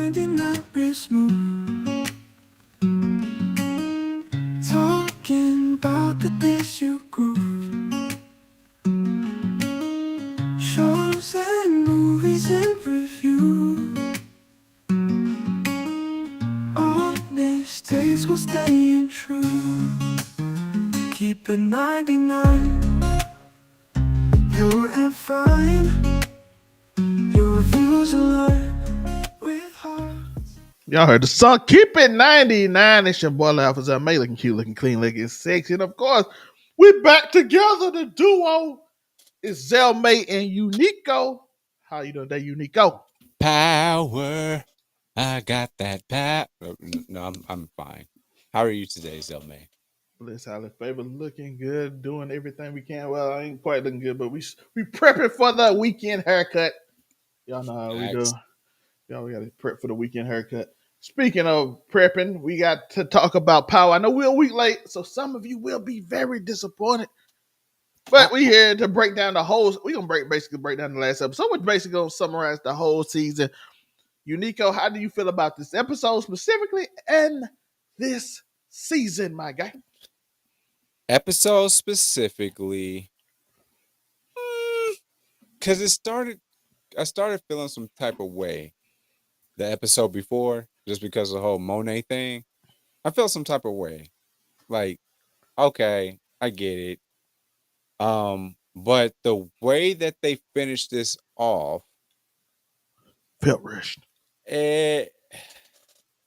99 real smooth. Talking about the things you grew. Shows and movies and review. Honest days will staying true. Keep it 99. You're and fine. Your reviews align with hearts. Y'all heard the song. Keep it 99. It's your boy Alpha May, looking cute, looking clean, looking sexy. And of course, we back together. The duo is Zelmay and Uniqo. How you doing today, Uniqo? Power. I got that power. No, I'm fine. How are you today, Zelmay? Bless Holly Favor, looking good, doing everything we can. Well, I ain't quite looking good, but we prepping for the weekend haircut. Y'all know how we do. Y'all, we got to prep for the weekend haircut. Speaking of prepping, we got to talk about power. I know we're a week late, so some of you will be very disappointed. But we here to break down the whole. We're gonna basically break down the last episode. We're basically gonna summarize the whole season. Uniqo, how do you feel about this episode specifically and this season, my guy? Episode specifically, because I started feeling some type of way the episode before, just because of the whole Monet thing. I felt some type of way. Like, okay, I get it. But the way that they finished this off, Felt rushed. eh,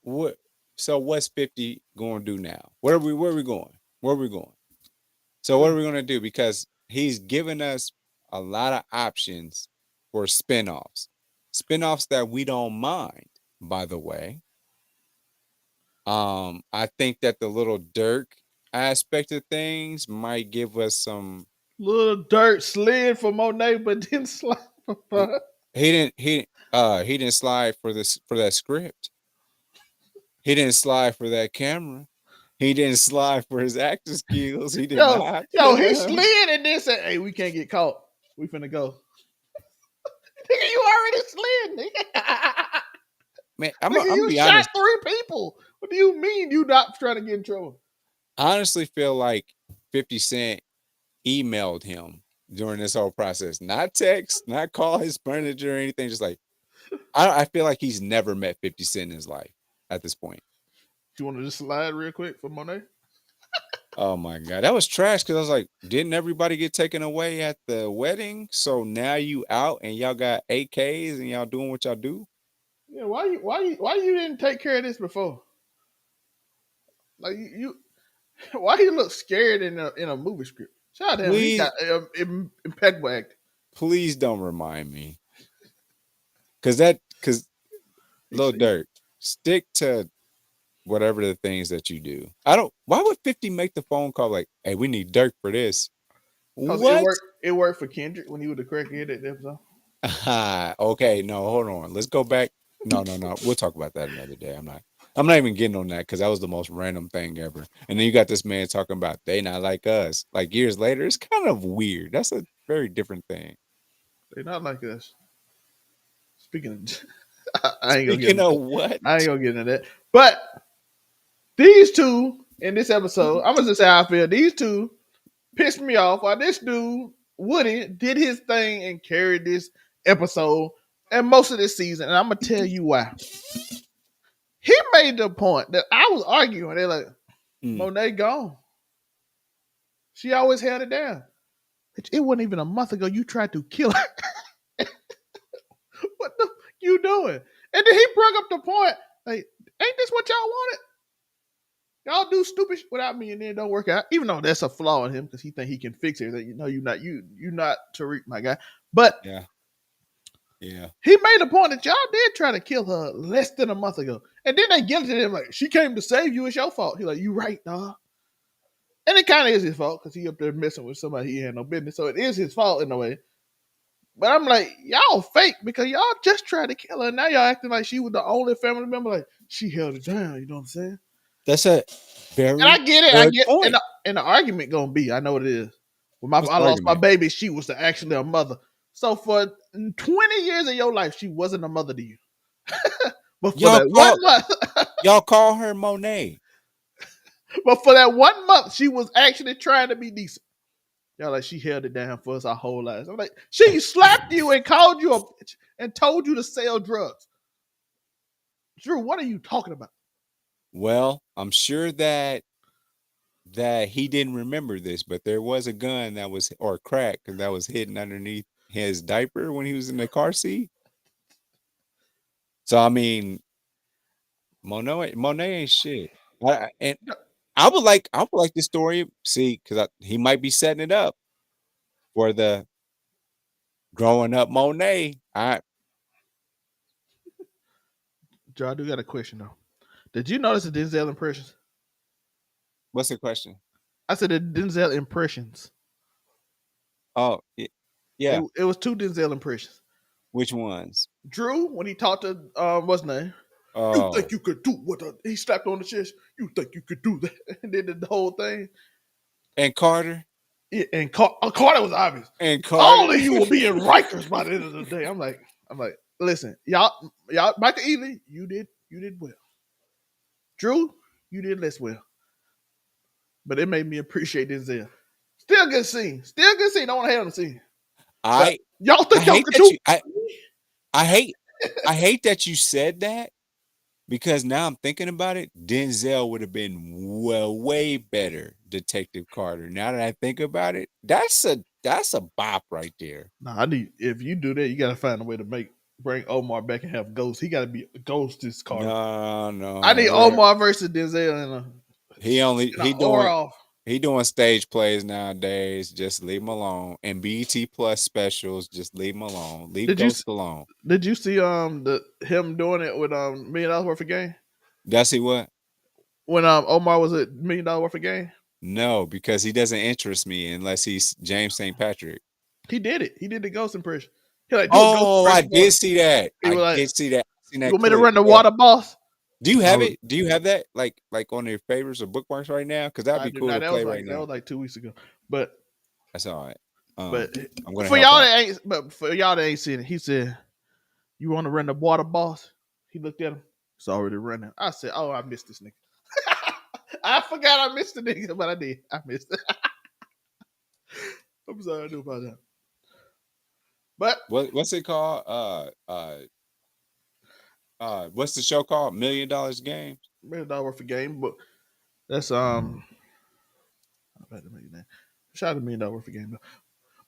what? So what's 50 going to do now? Where are we going? Where are we going? So what are we going to do? Because he's given us a lot of options for spinoffs. Spinoffs that we don't mind, by the way. I think that the little Dirk aspect of things might give us some. Little dirt slid for Monet, but didn't slide for fun. He didn't slide for that script. He didn't slide for that camera. He didn't slide for his acting skills. He did not. He slid and then said, "Hey, we can't get caught. We finna go." Nigga, you already slid, nigga. Man, I'm Nigga, gonna you be shot honest. 3 people. What do you mean you not trying to get in trouble? I honestly feel like 50 Cent emailed him during this whole process. Not text, not call his manager or anything. Just like, I feel like he's never met 50 Cent in his life at this point. You want to just slide real quick for Monet? Oh my God. That was trash because I was like, didn't everybody get taken away at the wedding? So now you out and y'all got AKs and y'all doing what y'all do? Yeah, why you didn't take care of this before? Like you why you look scared in a movie script? Shout out to him. He Please, got impeccable acting. please don't remind me. Because Lil Durk, stick to whatever the things that you do. Why would 50 make the phone call like, hey, we need Dirk for this? Because What? it worked for Kendrick when he was the crackhead at the episode. Okay, no, hold on. Let's go back. No. We'll talk about that another day. I'm not even getting on that because that was the most random thing ever. And then you got this man talking about they not like us. Like years later, it's kind of weird. That's a very different thing. They not like us. Speaking of I ain't gonna get Speaking into, of what? I ain't gonna get into that. But these two in this episode, I'm gonna just say how I feel. These two pissed me off while this dude, Woody, did his thing and carried this episode and most of this season. And I'm gonna tell you why. He made the point that I was arguing. They're like, Monet gone. She always held it down. It wasn't even a month ago you tried to kill her. What the you doing? And then he brought up the point, like, ain't this what y'all wanted? Y'all do stupid shit without me and then don't work out. Even though that's a flaw in him because he think he can fix everything. You know, you're not Tariq, my guy. But Yeah. he made a point that y'all did try to kill her less than a month ago. And then they guilted him like, she came to save you, it's your fault. He's like, you right, dog. And it kind of is his fault because he up there messing with somebody he had no business. So it is his fault in a way. But I'm like, y'all fake because y'all just tried to kill her. Now y'all acting like she was the only family member. Like, she held it down. You know what I'm saying? That's a very And I get it. point. And the argument going to be, I know what it is. When I lost argument? my baby, she was actually a mother. So for 20 years of your life, she wasn't a mother to you. But for Y'all that call 1 month, y'all call her Monet. but for that 1 month, she was actually trying to be decent. Y'all like she held it down for us our whole lives. I'm like, she slapped you and called you a bitch and told you to sell drugs. Drew, what are you talking about? Well, I'm sure that he didn't remember this, but there was a gun that was or crack that was hidden underneath his diaper when he was in the car seat. So I mean, Monet ain't shit. And I would like this story. See, because he might be setting it up for the growing up Monet. Drew, I do got a question though. Did you notice the Denzel impressions? What's the question? I said the Denzel impressions. Oh, yeah. It was 2 Denzel impressions. Which ones? Drew, when he talked to what's his name? You Oh, think you could do what he slapped on the chest? You think you could do that? And then the whole thing. and Carter Yeah, and Carter was obvious. and All Carter. of you will be in Rikers by the end of the day. I'm like, listen, y'all, Michael Ealy, you did well. Drew, you did less well. But it made me appreciate Denzel. Still good scene. Still good scene. Don't want to hate on the scene. But I y'all I think y'all hate could that do? you I hate I hate that you said that because now I'm thinking about it. Denzel would have been way better Detective Carter. Now that I think about it, that's a bop right there. Nah, if you do that, you gotta find a way to bring Omar back and have Ghost. He gotta be a Ghost this Carter. No, I no, need Omar versus Denzel he only in a or off. he doing stage plays nowadays. Just leave him alone. And BET Plus specials, just leave him alone. Leave Did you Ghost alone. did you see him doing it with $1 million worth of game Does he what? when Omar was at $1 million worth of game? No, because he doesn't interest me unless he's James St. Patrick. He did it. He did the Ghost impression. He like do a Ghost Oh, I impression for did him. see that. He I was like, did see that. I seen "You that want me to clip. run the Yeah. water, boss?" Do you I have was, it? Do you have that like on your favorites or bookmarks right now? Because that'd I be do cool not. to play right That now. was like 2 weeks ago. But That's all right. but I'm gonna for help y'all out. that ain't seen it, he said, "You want to run the water, boss?" He looked at him. It's already running. I said, "Oh, I missed this nigga." I forgot I missed the nigga, but I did. I missed it. I'm sorry, I do about that. But What's it called? What's the show called? $1 million Game. $1 million worth of game, but that's I better make that. Shout out to $1 million worth of game.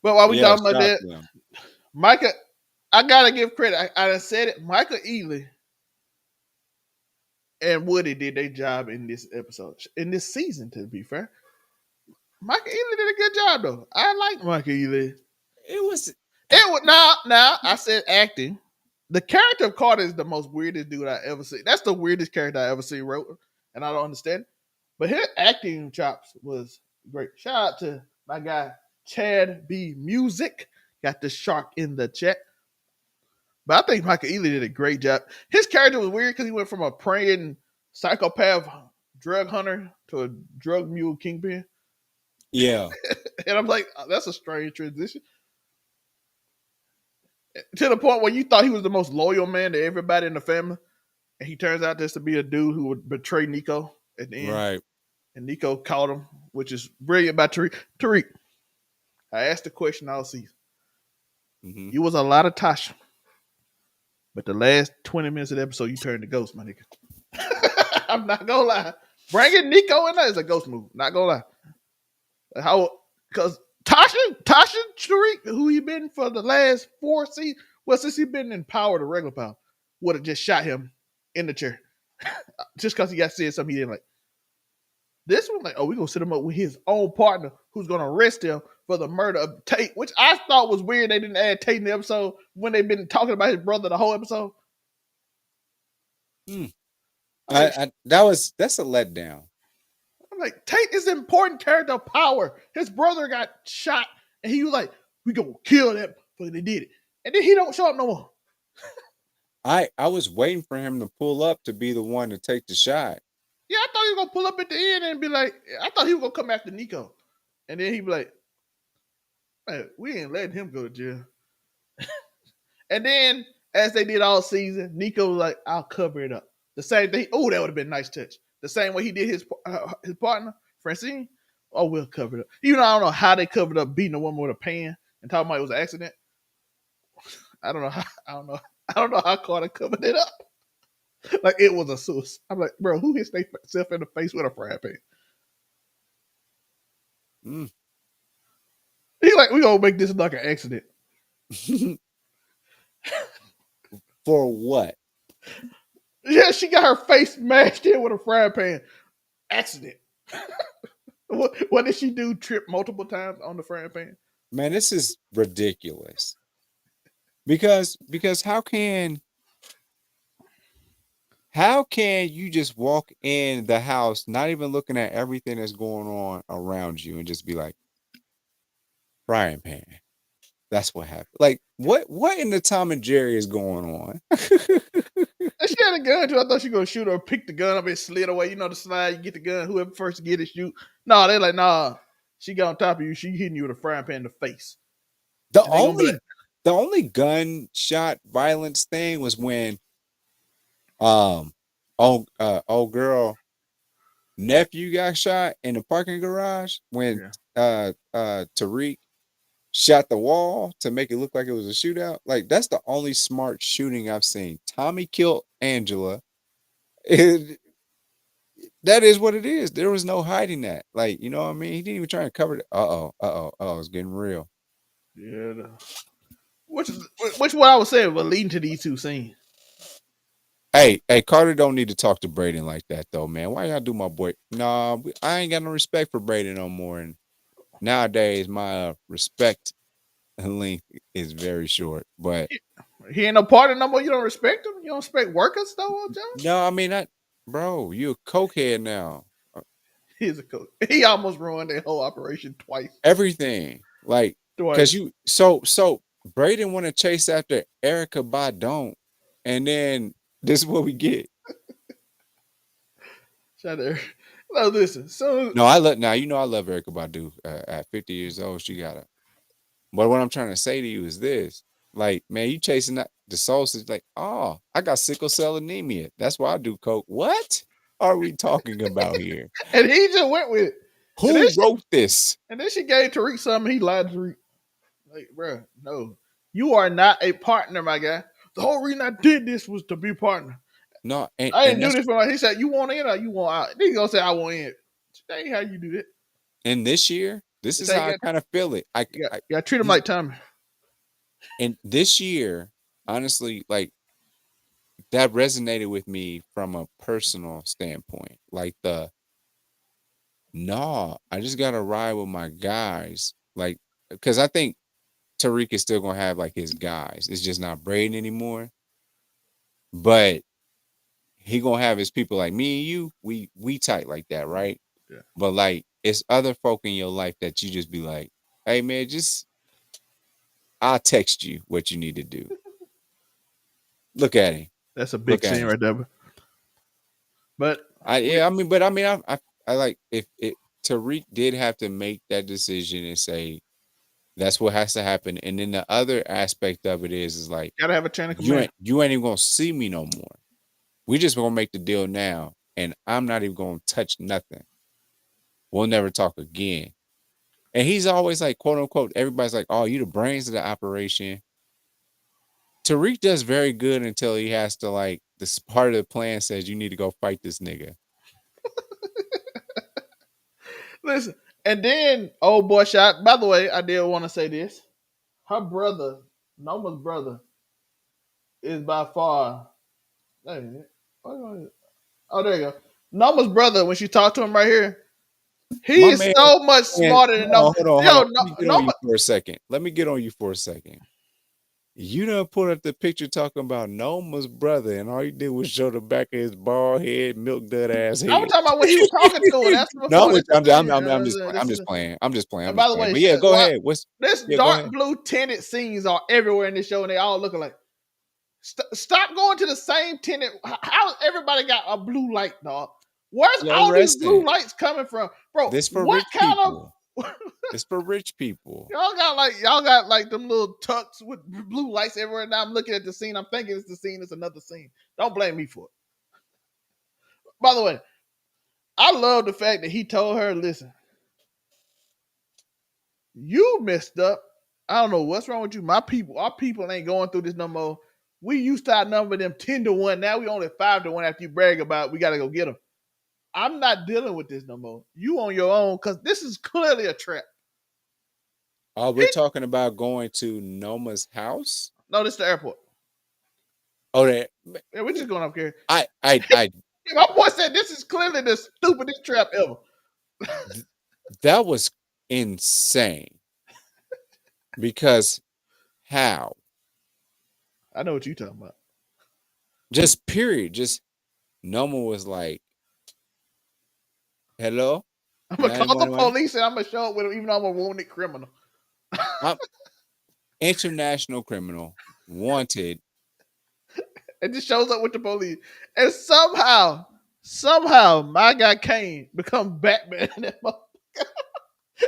But while we Yeah, talking about shout out that, to them. Micah, I gotta give credit. I said it. Michael Ealy and Woody did their job in this episode, in this season. To be fair, Michael Ealy did a good job though. I like Michael Ealy. It was. It was now. I said acting. The character of Carter is the most weirdest dude I ever seen. That's the weirdest character I ever seen wrote, and I don't understand it. But his acting chops was great. Shout out to my guy Chad B Music. Got the shark in the chat. But I think Michael Ealy did a great job. His character was weird because he went from a praying psychopath drug hunter to a drug mule kingpin. Yeah. And I'm like, oh, that's a strange transition. To the point where you thought he was the most loyal man to everybody in the family. And he turns out just to be a dude who would betray Nico at the end. Right. And Nico caught him, which is brilliant by Tariq. Tariq, I asked the question all season. Mm-hmm. You was a lot of Tasha. But the last 20 minutes of the episode, you turned to Ghost, my nigga. I'm not gonna lie. Bringing Nico in there is a Ghost move. Not gonna lie. How? Because Tasha Tariq, who he been for the last 4 seasons, well, since he been in power, the regular power, would have just shot him in the chair. Just because he got said something he didn't like. This one, like, oh, we're gonna set him up with his own partner who's gonna arrest him for the murder of Tate, which I thought was weird. They didn't add Tate in the episode when they've been talking about his brother the whole episode. Mm. Like, That's a letdown. I'm like, Tate is an important character of power. His brother got shot, and he was like, we gonna kill them but they did it. And then he don't show up no more. I was waiting for him to pull up to be the one to take the shot. Yeah, I thought he was gonna pull up at the end and be like, I thought he was gonna come after Nico. And then he'd be like, man, we ain't letting him go to jail. And then as they did all season. Nico was like, "I'll cover it up." The same thing. Oh, that would have been a nice touch. The same way he did his partner Francine. Oh, we'll cover it up. Even though I don't know how they covered up beating a woman with a pan and talking about it was an accident. I don't know how. I don't know. I don't know how Carter covered it up. Like it was a suicide. I'm like, bro, who hits themselves in the face with a frying pan? Mm. He's like, we gonna make this like an accident. For what? Yeah, she got her face smashed in with a frying pan. Accident. What did she do? Trip multiple times on the frying pan? Man, this is ridiculous. Because how can you just walk in the house, not even looking at everything that's going on around you, and just be like, frying pan? That's what happened. Like, what in the Tom and Jerry is going on? And she had a gun too. I thought she was gonna shoot her, pick the gun up and slid away. You know the slide, you get the gun, whoever first get it, shoot. No, they're like, nah, she got on top of you, she hitting you with a frying pan in the face. The And they gonna be like, only gunshot violence thing was when old girl nephew got shot in the parking garage when Tariq shot the wall to make it look like it was a shootout. Like, that's the only smart shooting I've seen. Tommy killed Angela. That is what it is. There was no hiding that. Like, you know what I mean? He didn't even try to cover it. It's getting real. yeah. Which what I was saying, but leading to these two scenes. Hey, Carter don't need to talk to Brayden like that though, man. Why y'all do my boy? Nah, I ain't got no respect for Brayden no more. And nowadays, my respect length is very short. But He ain't no partner no more. You don't respect him. You don't respect workers though, John. no, I mean, bro, you a cokehead now. He's a coach. He almost ruined their whole operation twice. Everything, like, Twice. because so Brayden want to chase after Erica Badu, and then this is what we get. Shout out. No, listen. So No, I love Erica Badu. At 50 years old, she got a. But what I'm trying to say to you is this: like, man, you chasing that the sausage, like, oh, I got sickle cell anemia. That's why I do coke. What are we talking about here? and he just went with it. Who wrote this? And then she gave Tariq something. He lied to Tariq. Like, bro, no, you are not a partner, my guy. The whole reason I did this was to be a partner. No, I didn't do this for my. He said, "You want in or you want out?" Then he gonna say, "I want in." That ain't how you do that. And this year, this is how I kind of feel it. I treat him like Tommy. And this year, honestly, like, that resonated with me from a personal standpoint. Like, I just gotta ride with my guys. Like, because I think Tariq is still gonna have like his guys. It's just not Brayden anymore. But he gonna have his people like me and you. We tight like that, right? Yeah. But like, it's other folk in your life that you just be like, hey man, I'll text you what you need to do. Look at him. That's a big scene right there. But I like, if Tariq did have to make that decision and say that's what has to happen. And then the other aspect of it is like, gotta have a chain of command. You ain't even gonna see me no more. We just gonna make the deal now, and I'm not even gonna touch nothing. We'll never talk again. And he's always like, quote unquote, everybody's like, oh, you the brains of the operation. Tariq does very good until he has to, like, this part of the plan says you need to go fight this nigga. Listen, and then old boy shot. By the way, I did want to say this. Her brother, Noma's brother, is by far. Oh, there you go. Noma's brother, when she talked to him right here, he is so much smarter than Noma. Hold on. Let me get on you for a second. You done put up the picture talking about Noma's brother, and all you did was show the back of his bald head, milk dud ass head. I'm talking about when he was talking to her. That's I'm just playing. By the way, but yeah, go ahead. This dark blue tinted scenes are everywhere in this show, and they all looking like. Stop going to the same tinted. How everybody got a blue light, dog? Where's all these blue lights coming from, bro? This for rich people. It's for rich people. y'all got like them little tucks with blue lights everywhere. Now I'm looking at the scene. I'm thinking it's the scene. It's another scene. Don't blame me for it. By the way, I love the fact that he told her, "Listen, you messed up. I don't know what's wrong with you. Our people ain't going through this no more. We used to outnumber them 10-1. Now we only 5-1 after you brag about it. We got to go get them. I'm not dealing with this no more. You on your own because this is clearly a trap." Oh, we're talking about going to Noma's house. No, this is the airport. Oh, that Yeah, we're just going up here. I My boy said this is clearly the stupidest trap ever. that was insane. Because how? I know what you're talking about. Just period. Just Noma was like, "Hello, I'm gonna call the 911. police and I'm gonna show up with him, even though I'm a wounded criminal. I'm international criminal, wanted." It just shows up with the police, and somehow, my guy Kane becomes Batman.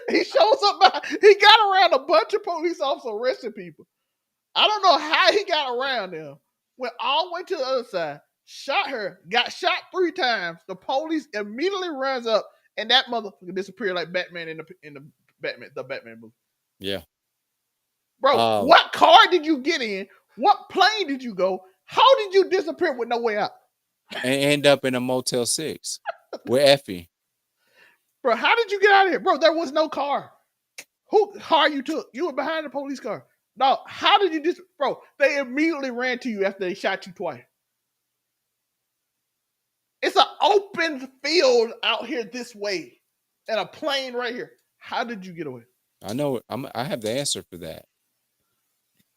He shows up. He got around a bunch of police officers arresting people. I don't know how he got around them. Went all the way to the other side, shot her, got shot 3 times. The police immediately runs up, and that motherfucker disappeared like Batman in the Batman movie. Yeah. Bro, what car did you get in? What plane did you go? How did you disappear with no way out? And end up in a Motel 6 with Effie. Bro, how did you get out of here? Bro, there was no car. Who car you took? You were behind the police car. No, how did you just, bro? They immediately ran to you after they shot you twice. It's an open field out here this way, and a plane right here. How did you get away? I know. I have the answer for that.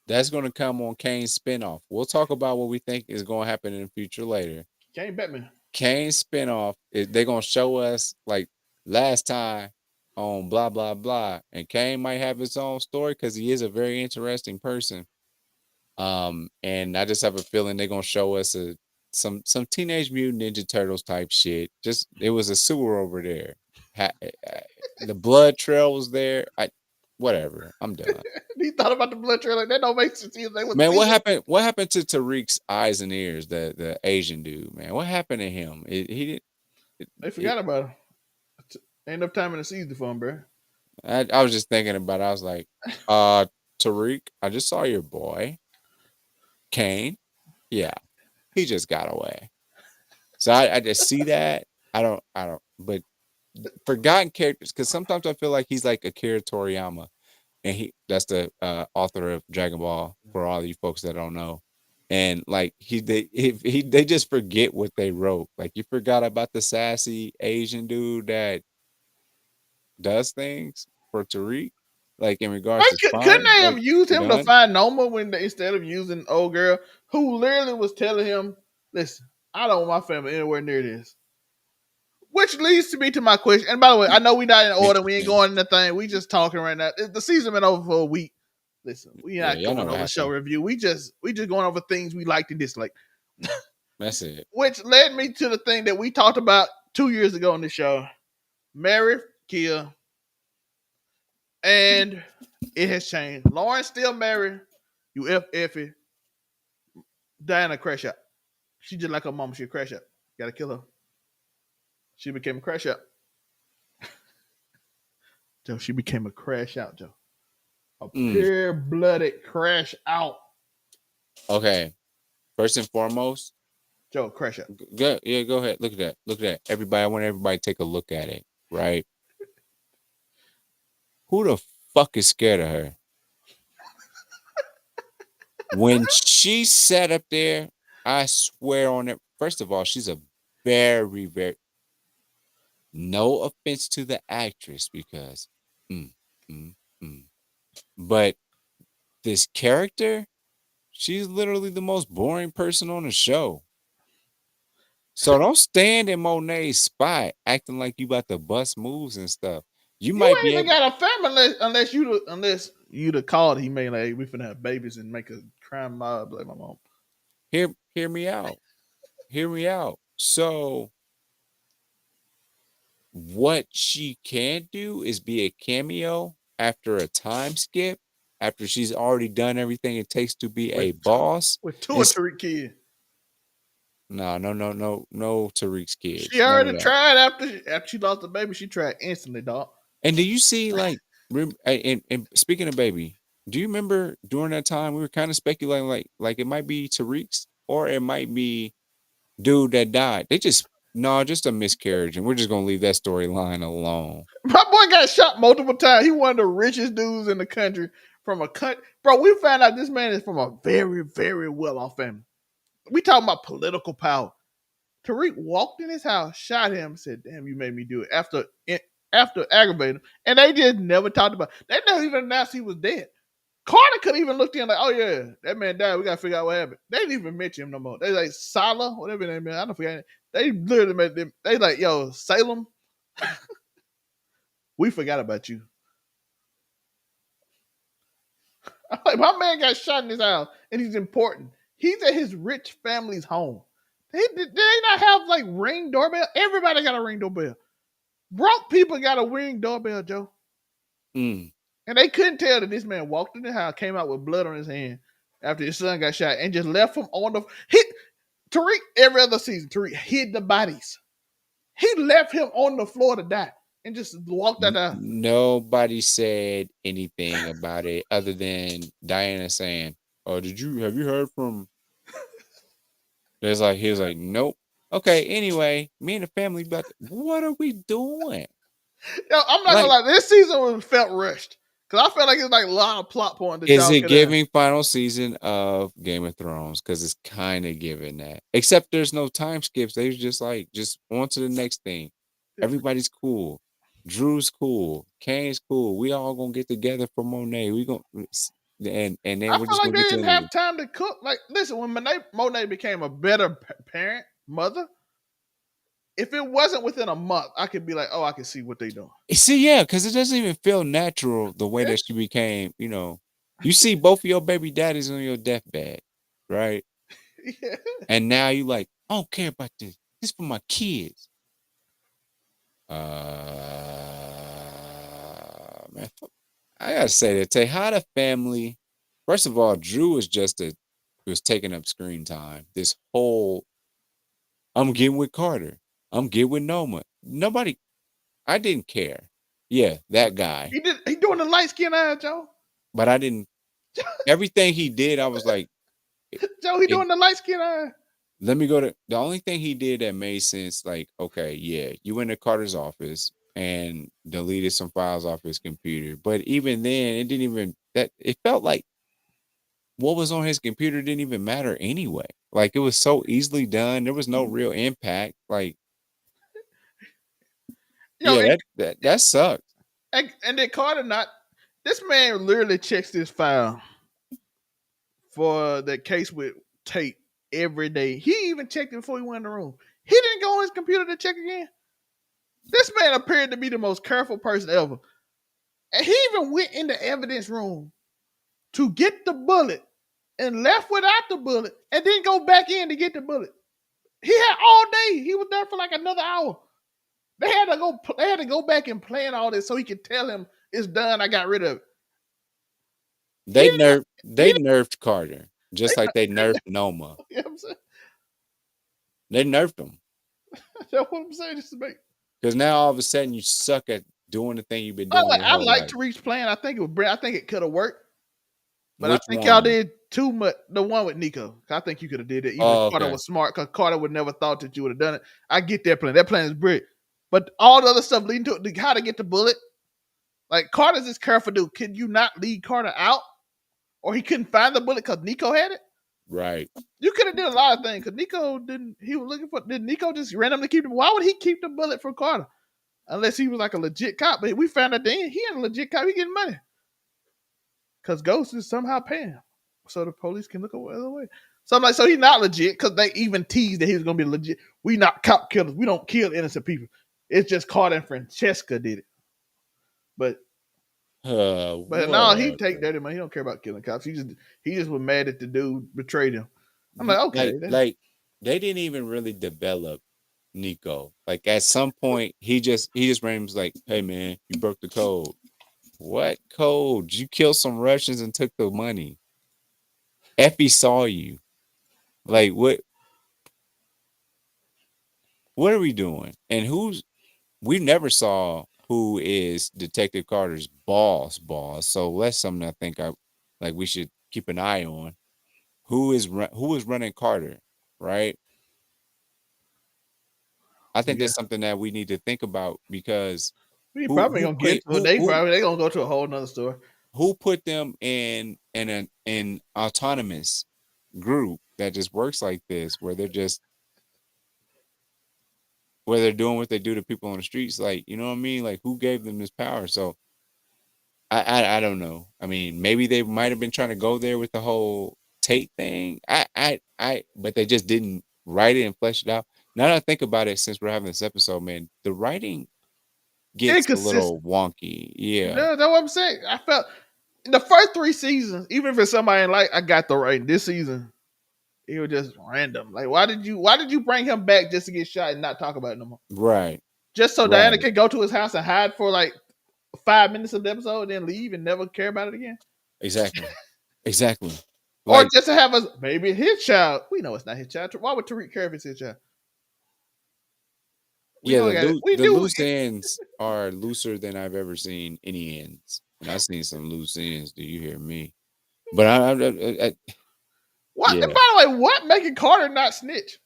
That's going to come on Kane's spinoff. We'll talk about what we think is going to happen in the future later. Kane Batman. Kane's spinoff is they're going to show us like last time on blah blah blah, and Kane might have his own story because he is a very interesting person. And I just have a feeling they're gonna show us some Teenage Mutant Ninja Turtles type shit. Just it was a sewer over there. The blood trail was there. Whatever. I'm done. He thought about the blood trail. Like, that don't make sense. They was Man, what happened? What happened to Tariq's eyes and ears? The Asian dude, man. What happened to him? He didn't. They forgot about him. Ain't enough time in the season for him, bro. I was just thinking about it. I was like, Tariq, I just saw your boy, Kane. Yeah, he just got away. So I just see that. I don't, but forgotten characters, because sometimes I feel like he's like Akira Toriyama, and that's the author of Dragon Ball for all you folks that don't know. And like they just forget what they wrote. Like you forgot about the sassy Asian dude that does things for Tariq, like in regards to Couldn't spying. they have Like used him to done. find Noma instead of using old girl who literally was telling him, "Listen, I don't want my family anywhere near this." Which leads to me to my question. And by the way, I know we're not in order. We ain't going in the thing. We just talking right now. The season been over for a week. Listen, we not y'all know going what over show happened. review. We just going over things we like to dislike. That's it. Which led me to the thing that we talked about 2 years ago on the show. Marry, kill, and it has changed. Lauren's still married. You Effie. Diana crash out. She just like her mom. She a crash out. Gotta kill her. She became a crash out. Joe, she became a crash out, Joe. A pure blooded crash out. Okay. First and foremost, Joe, crash out. go ahead. Look at that. Look at that. Everybody, I want everybody to take a look at it. Right? Who the fuck is scared of her? When she sat up there, I swear on it. First of all, she's a very, very, no offense to the actress because, mm, mm, mm. But this character, she's literally the most boring person on the show. So don't stand in Monet's spot acting like you about to bust moves and stuff. You might ain't be even able. got a family unless you the called. He may like we finna have babies and make a crime mob like my mom. Hear me out. Hear me out. So what she can do is be a cameo after a time skip, after she's already done everything it takes to be with a boss. with two of It's Tariq kids. no Tariq's She kids. None of already that. tried after she lost the baby. She tried instantly, dog. And do you see like and speaking of baby, do you remember during that time we were kind of speculating like it might be Tariq's or it might be dude that died. They just no, just a miscarriage, and we're just gonna leave that storyline alone. My boy got shot multiple times. He one of the richest dudes in the country from a cut. Bro, we found out this man is from a very, very well off family. We talking about political power. Tariq walked in his house, shot him, said, "Damn, you made me do it." After aggravating him, and they just never talked about. They never even announced he was dead. Carter could even looked in like, "Oh yeah, that man died. We gotta figure out what happened." They didn't even mention him no more. They like Salah, whatever his name is. I don't forget. They literally made them. They like, "Yo, Salem, we forgot about you." I'm like, my man got shot in his house, and he's important. He's at his rich family's home. They not have like ring doorbell? Everybody got a ring doorbell. Broke people got a ring doorbell, Joe. Mm. And they couldn't tell that this man walked in the house, came out with blood on his hand after his son got shot, and just left him on the hit. Tariq, every other season, Tariq hid the bodies. He left him on the floor to die and just walked out the house. Nobody said anything about it other than Diana saying, "Oh, have you heard from?" There's like he was like, "Nope." Okay, anyway, me and the family about what are we doing? Yo, I'm not gonna Like, lie, this season felt rushed. Cause I felt like it's like a lot of plot points that is y'all it could have. giving final season of Game of Thrones? Because it's kind of giving that. Except there's no time skips. They was just on to the next thing. Everybody's cool. Drew's cool. Kane's cool. We all gonna get together for Monet. We gonna and then I we're feel just like gonna they get to didn't the have time to cook. Like, listen, when Monet became a better parent, mother, if it wasn't within a month, I could be like, oh, I can see what they doing. see, yeah, because it doesn't even feel natural the way that she became, you see both of your baby daddies on your deathbed, right? Yeah. And now you like, I don't care about this. This for my kids. Man, I gotta say that Tay, how the family. First of all, Drew was taking up screen time. This whole I'm getting with Carter. I'm getting with Noma. Nobody. I didn't care. Yeah, that guy. He doing the light skin eye, Joe. But I didn't. Everything he did, I was like, Joe, he it, doing the light skin eye. let me go to the only thing he did that made sense. Like, okay, yeah, you went to Carter's office and deleted some files off his computer. But even then, it didn't even that. It felt like what was on his computer didn't even matter anyway. Like it was so easily done. There was no real impact. Like, Yo, yeah, that sucked. and then Carter not. This man literally checks this file for the case with Tate every day. He even checked it before he went in the room. He didn't go on his computer to check again. This man appeared to be the most careful person ever. And he even went in the evidence room to get the bullet and left without the bullet and then go back in to get the bullet. He had all day. He was there for like another hour. They had to go back and plan all this so he could tell him it's done. I got rid of it. They nerfed He they nerfed Carter just like they nerfed Noma. you know what I'm saying? They nerfed him That's what I'm saying. This is me. because now all of a sudden you suck at doing the thing you've been doing your I whole like life. Tariq's plan. I think it was I think it could have worked. But I Which think y'all one? did too much. The one with Nico. I think you could have did it. Even Oh, Carter okay. was smart because Carter would never thought that you would have done it. I get that plan. That plan is brilliant. But all the other stuff leading to how to get the bullet. Like Carter's this careful dude. Could you not lead Carter out? Or he couldn't find the bullet because Nico had it? Right. You could have did a lot of things because Nico didn't. He was looking for. Did Nico just randomly keep the? Why would he keep the bullet from Carter? Unless he was like a legit cop. But we found out then he ain't a legit cop. He getting money because Ghost is somehow paying him, so the police can look away the other way. So I'm like, so he's not legit because they even teased that he was gonna be legit. We not cop killers. We don't kill innocent people. It's just Carter and Francesca did it. But no, he take Whatever. dirty money. He don't care about killing cops. He just was mad that the dude betrayed him. I'm like, okay, Like they didn't even really develop Nico. Like at some point, he just ran. Was like, "Hey man, you broke the code." What code? You killed some Russians and took the money. Effie saw you. Like what? What are we doing? And who's? We never saw who is Detective Carter's boss. So that's something I think I like. We should keep an eye on. Who is running Carter? Right. I think Yeah. that's something that we need to think about because We who probably who gonna get put to it. They gonna go to a whole nother story. who put them in an autonomous group that just works like this, where they're doing what they do to people on the streets, like you know what I mean? Like who gave them this power? So I don't know. I mean, maybe they might have been trying to go there with the whole Tate thing. But they just didn't write it and flesh it out. Now that I think about it, since we're having this episode, man, the writing gets a little Inconsistent. wonky. Yeah, That's what I'm saying. I felt in the first 3 seasons, even if it's somebody I ain't like, I got the right. This season, it was just random. Like, why did you bring him back just to get shot and not talk about it no more? right, Just so Diana right, could go to his house and hide for like 5 minutes of the episode, and then leave and never care about it again? exactly, exactly. Or Like just to have us maybe his child. We know it's not his child. Why would Tariq care if it's his child? We yeah, know got it. We the knew loose it, ends are looser than I've ever seen any ends, and I've seen some loose ends. Do you hear me? But what. And yeah. by the way, what making Carter not snitch?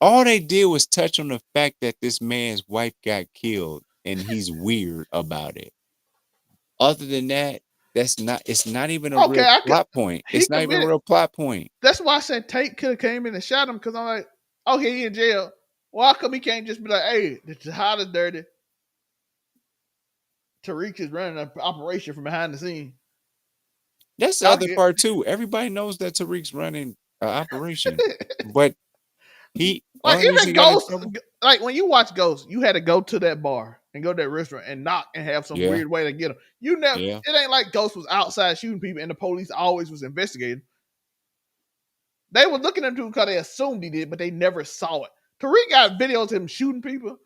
All they did was touch on the fact that this man's wife got killed and he's weird about it. Other than that, it's not even a Okay, real I could. plot point. He It's not even a committed. real plot point. That's why I said Tate could have came in and shot him, because I'm like, okay, he in jail. Why come he can't just be like, hey, the jihad is dirty. Tariq is running an operation from behind the scene. That's the Y'all other get part too. Everybody knows that Tariq's running an operation, but he like only reason even he got in Ghost. trouble. Like when you watch Ghost, you had to go to that bar and go to that restaurant and knock and have some Yeah, weird way to get him. You never. yeah. It ain't like Ghost was outside shooting people and the police always was investigating. They were looking into him because they assumed he did, but they never saw it. Tariq got videos of him shooting people.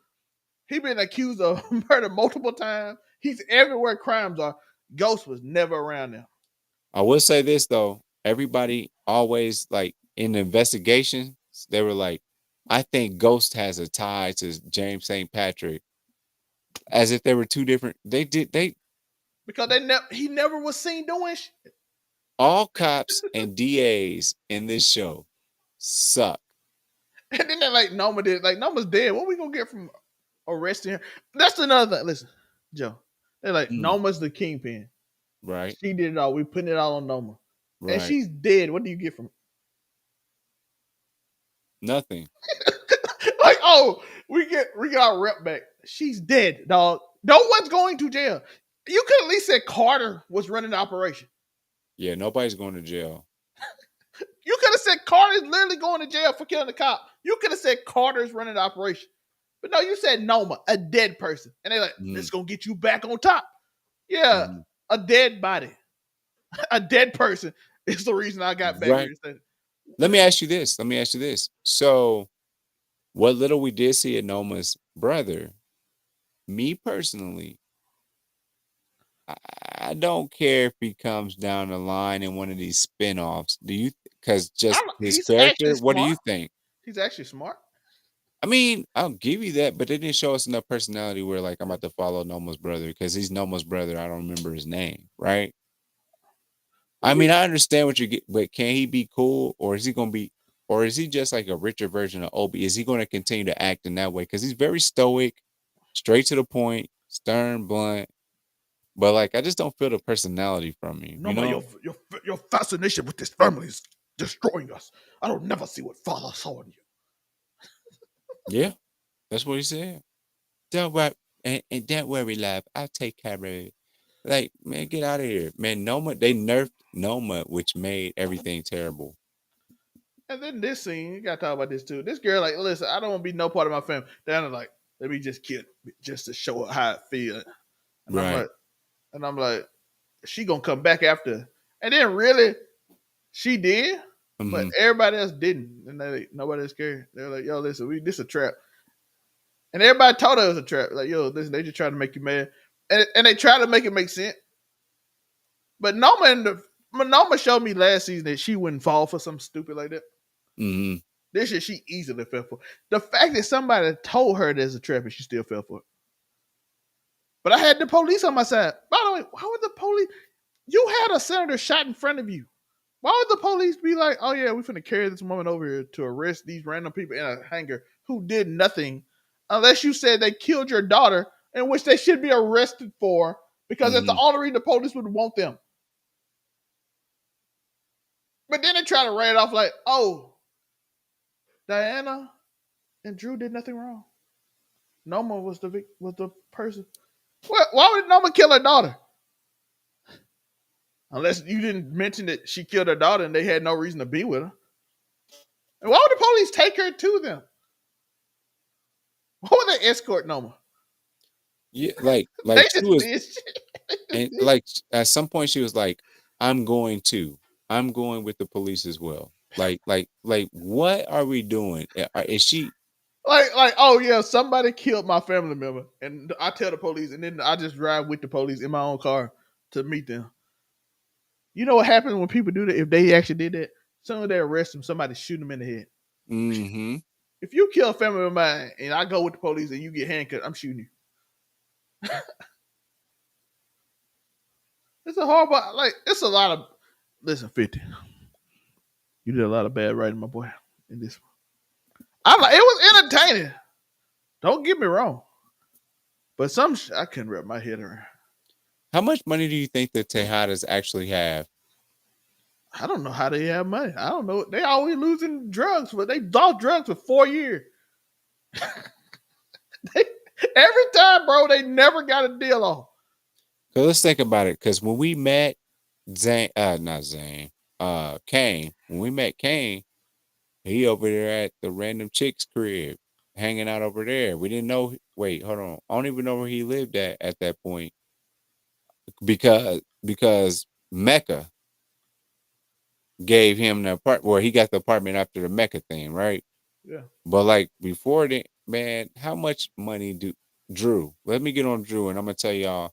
He been accused of murder multiple times. He's everywhere crimes are. Ghost was never around there. I will say this though. Everybody always like in the investigations, they were like, I think Ghost has a tie to James St. Patrick, as if they were two different. They Because he never was seen doing shit. all cops and DAs in this show suck. And then they're like, Noma did. Like, Noma's dead. What we gonna get from arresting her? That's another thing. Listen, Joe. They're like, Mm, Noma's the kingpin. right, She did it all. We putting it all on Noma. And right. she's dead. What do you get from Nothing. like, oh, we got our rep back. She's dead, dog. No one's going to jail. You could at least say Carter was running the operation. Yeah, nobody's going to jail. You could have said Carter's literally going to jail for killing the cop. You could have said Carter's running the operation. But no, you said Noma, a dead person. And they're like, Mm, it's going to get you back on top. Yeah, mhm. a dead body. A dead person is the reason I got back Right. here. Let me ask you this. Let me ask you this. So, what little we did see of Noma's brother, me personally, I don't care if he comes down the line in one of these spin-offs. Do you? Because just his He's actually character, what do you smart. think? He's actually smart. I mean, I'll give you that, but they didn't show us enough personality where, like, I'm about to follow Noma's brother because he's Noma's brother. I don't remember his name, right? I mean, I understand what you get, but can he be cool, or is he gonna be, or is he just like a richer version of Obi? Is he going to continue to act in that way? Because he's very stoic, straight to the point, stern, blunt. But like, I just don't feel the personality from him. You Noma, know? your fascination with this family is destroying us. I don't never see what father saw in you. Yeah, that's what he said. Don't worry, and don't worry, love. I'll take care of it. Like, man, get out of here, man. Noma, they nerfed Noma, which made everything terrible. And then this scene, you gotta talk about this too. This girl, like, listen, I don't want to be no part of my family. Then like, let me just kill just to show her how it feels. And Right. I'm like, she gonna come back after. And then really, She did, but Hmm. everybody else didn't, and nobody was scared. They're like, "Yo, listen, this a trap," and everybody told her it was a trap. Like, "Yo, listen, they just try to make you mad," and they try to make it make sense. But Noma showed me last season that she wouldn't fall for something stupid like that. Hmm. This year she easily fell for. The fact that somebody told her there's a trap and she still fell for it. But I had the police on my side. By the way, why would the police? You had a senator shot in front of you. Why would the police be like, "Oh yeah, we're finna carry this woman over here to arrest these random people in a hangar who did nothing," unless you said they killed your daughter, in which they should be arrested for because that's the Hmm. only reason the police would want them. But then they try to write it off like, "Oh, Diana and Drew did nothing wrong. Noma was the person." Why would Noma kill her daughter? Unless you didn't mention that she killed her daughter and they had no reason to be with her. And why would the police take her to them? Why would they escort Noma? Yeah, They like she just was, did shit. They just and did. like at some point she was like, "I'm going to, I'm going with the police as well." Like, what are we doing? Is she? Oh yeah, somebody killed my family member, and I tell the police, and then I just drive with the police in my own car to meet them. You know what happens when people do that? If they actually did that, soon as they arrest them, somebody shoot them in the head. Hmm. If you kill a family member of mine and I go with the police and you get handcuffed, I'm shooting you. It's a horrible, like, it's a lot of, listen, 50. You did a lot of bad writing, my boy, in this one. It was entertaining. Don't get me wrong. But I couldn't wrap my head around. How much money do you think the Tejadas actually have? I don't know how they have money. I don't know. They always losing drugs, but they lost drugs for 4 years. They, every time, bro, they never got a deal off. Cause let's think about it. Cause when we met not Zane, Kane. When we met Kane, he over there at the random chick's crib, hanging out over there. We didn't know. Wait, hold on. I don't even know where he lived at that point because Mecca gave him the apartment. Where he got the apartment after the Mecca thing, right? Yeah. But like before that, man, how much money do Drew? Let me get on Drew, and I'm gonna tell y'all,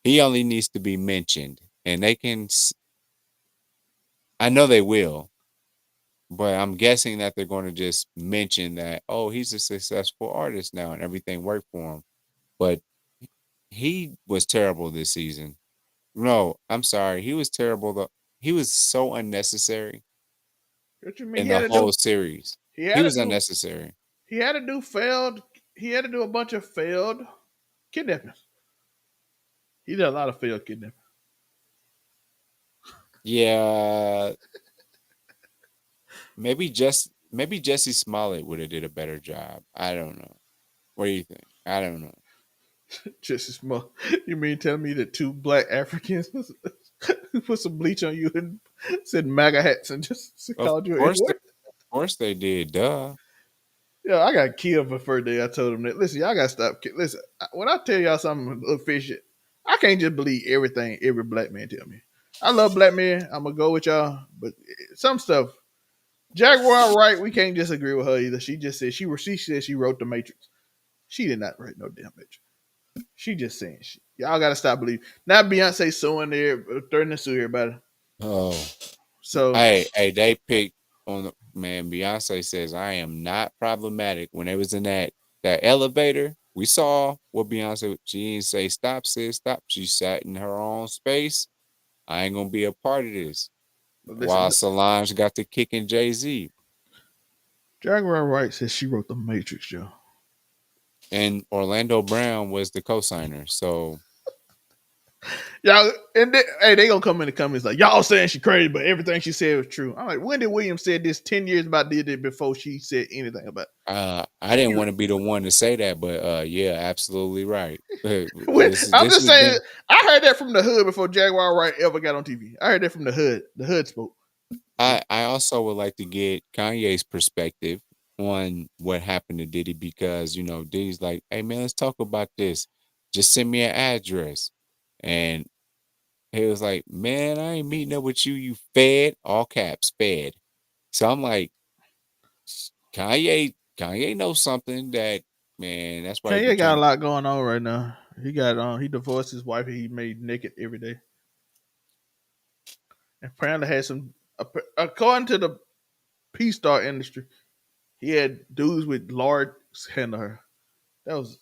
he only needs to be mentioned, and they can. I know they will, but I'm guessing that they're going to just mention that, oh, he's a successful artist now, and everything worked for him. But he was terrible this season. No, I'm sorry, he was terrible. He was so unnecessary What you mean? in the whole series. He He had to was do unnecessary. he had to do failed he had to do a bunch of failed kidnappings. He did a lot of failed kidnapping. Yeah, maybe Jesse Smollett would have did a better job. I don't know. What do you think? I don't know. Just as small. You mean tell me that two black Africans put some bleach on you and said MAGA hats and just Of called you an course, N-word? of course they did. Duh. Yeah, I got killed for first day. I told him that. Listen, y'all got to stop. Listen, when I tell y'all something look fishy, I can't just believe everything every black man tell me. I love black men. I'm gonna go with y'all, but some stuff. Jaguar Wright, we can't disagree with her either. She just said she said she wrote the Matrix. She did not write no damn Matrix. She just saying shit. Y'all gotta stop believing. Now Beyonce suing there, threatening to sue everybody. Oh. So Hey, they picked on the man. Beyonce says I am not problematic. When they was in that elevator, we saw what Beyonce. She didn't say stop, sis, stop. She sat in her own space. I ain't gonna be a part of this. While listen, Solange got the kicking Jay-Z, Jaguar Wright says she wrote the Matrix, Joe. and Orlando Brown was the co-signer. So Y'all and they gonna come in the comments like y'all saying she crazy, but everything she said was true. I'm like, Wendy Williams said this 10 years about did it before she said anything about I didn't want to be the one to say that, but yeah, absolutely right. it. I'm This just has saying been I heard that from the hood before Jaguar Wright ever got on TV. I heard that from the hood. The hood spoke. I also would like to get Kanye's perspective on what happened to Diddy because Diddy's like, hey man, let's talk about this. Just send me an address. And he was like, "Man, I ain't meeting up with you. You fed, all caps, fed." So I'm like, Kanye knows something that man. That's why he be Kanye got a trying. lot going on right now. He divorced his wife and he made naked every day. And apparently had some according to the P Star industry, he had dudes with large handle her. That was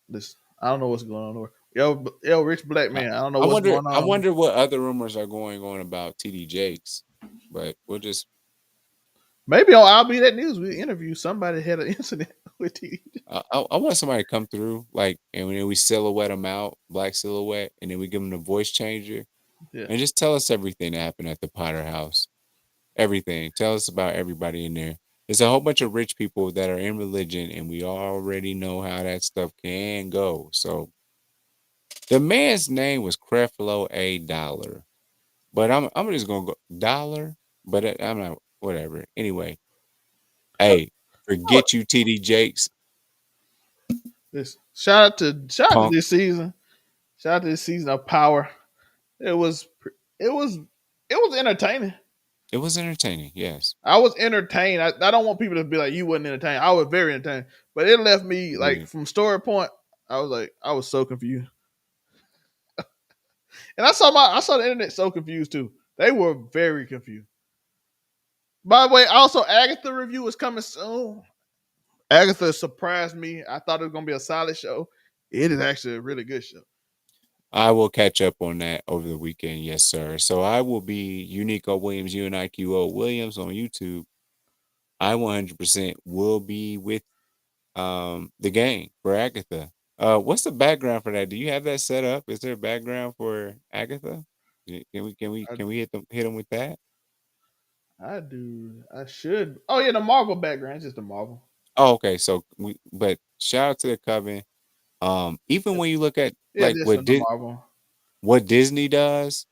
this. I don't know what's going on. Yo, rich black I, man. I don't know I what's wonder. going I on. wonder what other rumors are going on about TD Jakes, but we'll just. Maybe on I'll Be That News we interview somebody had an incident with T. I want somebody to come through, like, and then we silhouette them out, black silhouette, and then we give them the voice changer, Yeah, and just tell us everything that happened at the Potter House. Everything. Tell us about everybody in there. There's a whole bunch of rich people that are in religion, and we already know how that stuff can go. So the man's name was Creflo A. Dollar, but I'm just gonna go Dollar, but I'm not whatever. Anyway, hey, oh, forget you, TD Jakes, this shout out to punk. this season. Shout out to this season of Power. It was it was it was entertaining. It was entertaining, yes. I was entertained. I don't want people to be like you wasn't entertained. I was very entertained, but it left me like Agree. from story point. I was so confused, and I saw the internet so confused too. They were very confused. By the way, also Agatha review is coming soon. Agatha surprised me. I thought it was gonna be a solid show. It is actually a really good show. I will catch up on that over the weekend, yes, sir. So I will be Uniqo Williams, UNIQO Williams on YouTube. I 100% will be with the gang for Agatha. What's the background for that? Do you have that set up? Is there a background for Agatha? I, Can we hit them with that? I do. I should. Oh yeah, the Marvel background. It's just the Marvel. Oh, okay. So but shout out to the coven. Even when you look at Yeah, like this one the Marvel. what Disney does,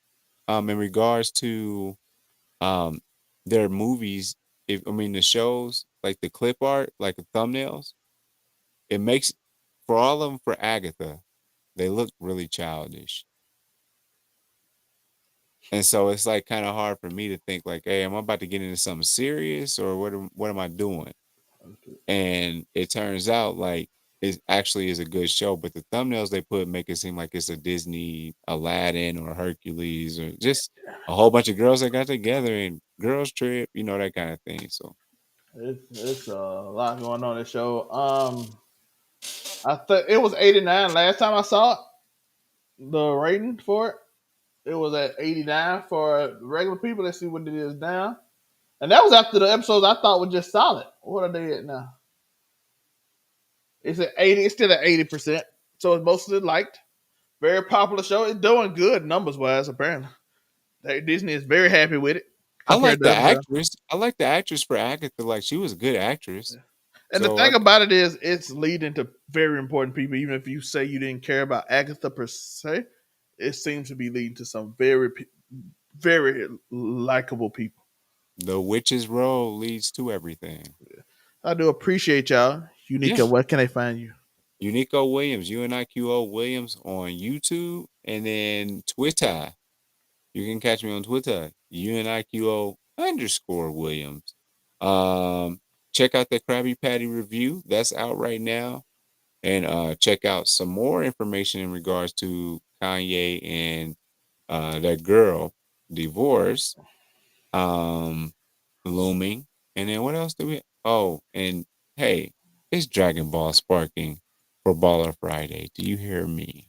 in regards to um their movies, if I mean the shows, like the clip art, like the thumbnails, it makes for all of them for Agatha, they look really childish. And so it's like kind of hard for me to think like, hey, am I about to get into something serious or what am I doing? And it turns out like it actually is a good show, but the thumbnails they put make it seem like it's a Disney Aladdin or Hercules or just a whole bunch of girls that got together and girls trip, that kind of thing. So It's a lot going on in the show. I thought it was 89 last time I saw it. The rating for it. It was at 89 for regular people. Let's see what it is now. And that was after the episodes I thought were just solid. What are they at now? It's at 80. It's still at 80%. So it's mostly liked. Very popular show. It's doing good numbers wise, apparently. Disney is very happy with it I compared like to the other shows. actress. I like the actress for Agatha. Like she was a good actress. And the So thing about it is, it's leading to very important people. Even if you say you didn't care about Agatha per se, it seems to be leading to some very likable people. the witch's role leads to everything. I do appreciate y'all. Yeah. Unica, where can I find you? Uniqo Williams, UNIQO Williams on YouTube and then Twitter. You can catch me on Twitter, UNIQO_Williams. Check out the Krabby Patty review. That's out right now. And check out some more information in regards to Kanye and that girl divorce looming. And then what else do we? Oh, and hey, it's Dragon Ball sparking for Baller Friday. Do you hear me?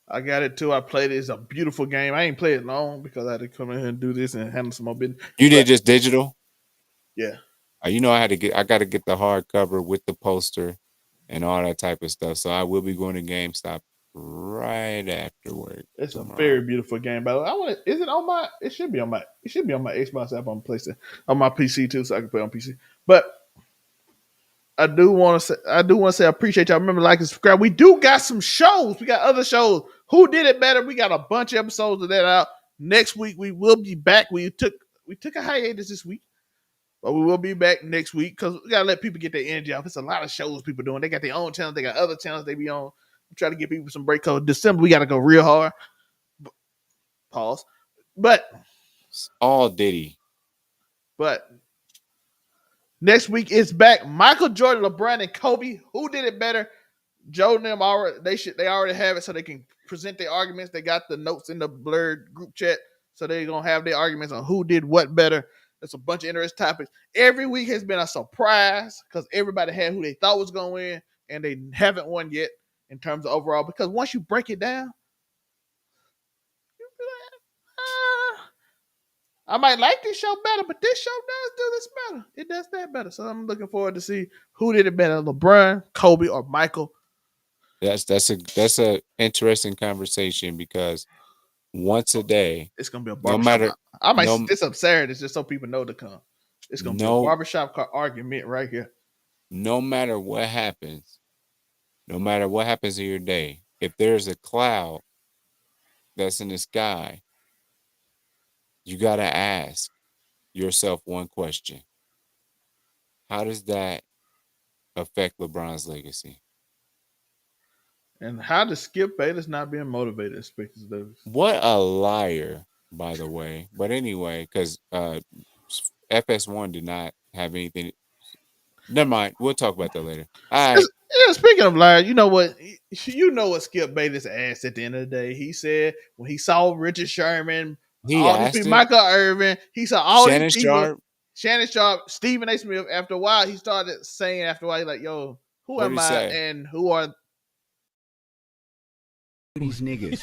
I got it too. I played it. It's a beautiful game. I ain't played it long because I had to come in here and do this and handle some more business. You But did just digital. yeah, I got to get the hardcover with the poster and all that type of stuff. So I will be going to GameStop right after work it's a tomorrow. very beautiful game. By the way, I want. Is it on my? It should be on my. It should be on my Xbox app on PlayStation on my PC too, so I can play on PC. But I do want to say I appreciate y'all. Remember, like and subscribe. We do got some shows. We got other shows. Who did it better? We got a bunch of episodes of that out. Next week we will be back. We took a hiatus this week, but we will be back next week because we gotta let people get their energy off. It's a lot of shows people doing. They got their own channels. They got other channels they be on. I'm trying to give people some break. Code December we gotta go real hard. Pause. But all Diddy. Next week it's back. Michael Jordan, LeBron, and Kobe. Who did it better? Joe and them already they already have it so they can present their arguments. They got the notes in the blurred group chat, so they're gonna have their arguments on who did what better. There's a bunch of interesting topics. Every week has been a surprise because everybody had who they thought was gonna win, and they haven't won yet in terms of overall. Because once you break it down, you be like, I might like this show better, but this show does do this better. It does that better. So I'm looking forward to see who did it better, LeBron, Kobe, or Michael. That's a interesting conversation because once a day, It's gonna be a no barbershop. matter I might no this up Saturday just so people know to come. It's gonna be a no barbershop argument right here. no matter what happens, no matter what happens in your day, if there's a cloud that's in the sky, you gotta ask yourself one question: how does that affect LeBron's legacy? And how does Skip Bayless not being motivated as Pictures Davis? What a liar, by the way. But anyway, because FS1 did not have anything. Never mind. We'll talk about that later. All right. Yeah, speaking of liars, you know what? You know what Skip Bayless asked at the end of the day. He said when he saw Richard Sherman, He all these asked people, it. Michael Irvin, he saw all Shannon these people. Sharp. Shannon Sharp, Stephen A. Smith. After a while, he started saying, after a while, he's like, yo, who What am did he I say? and who are these niggas.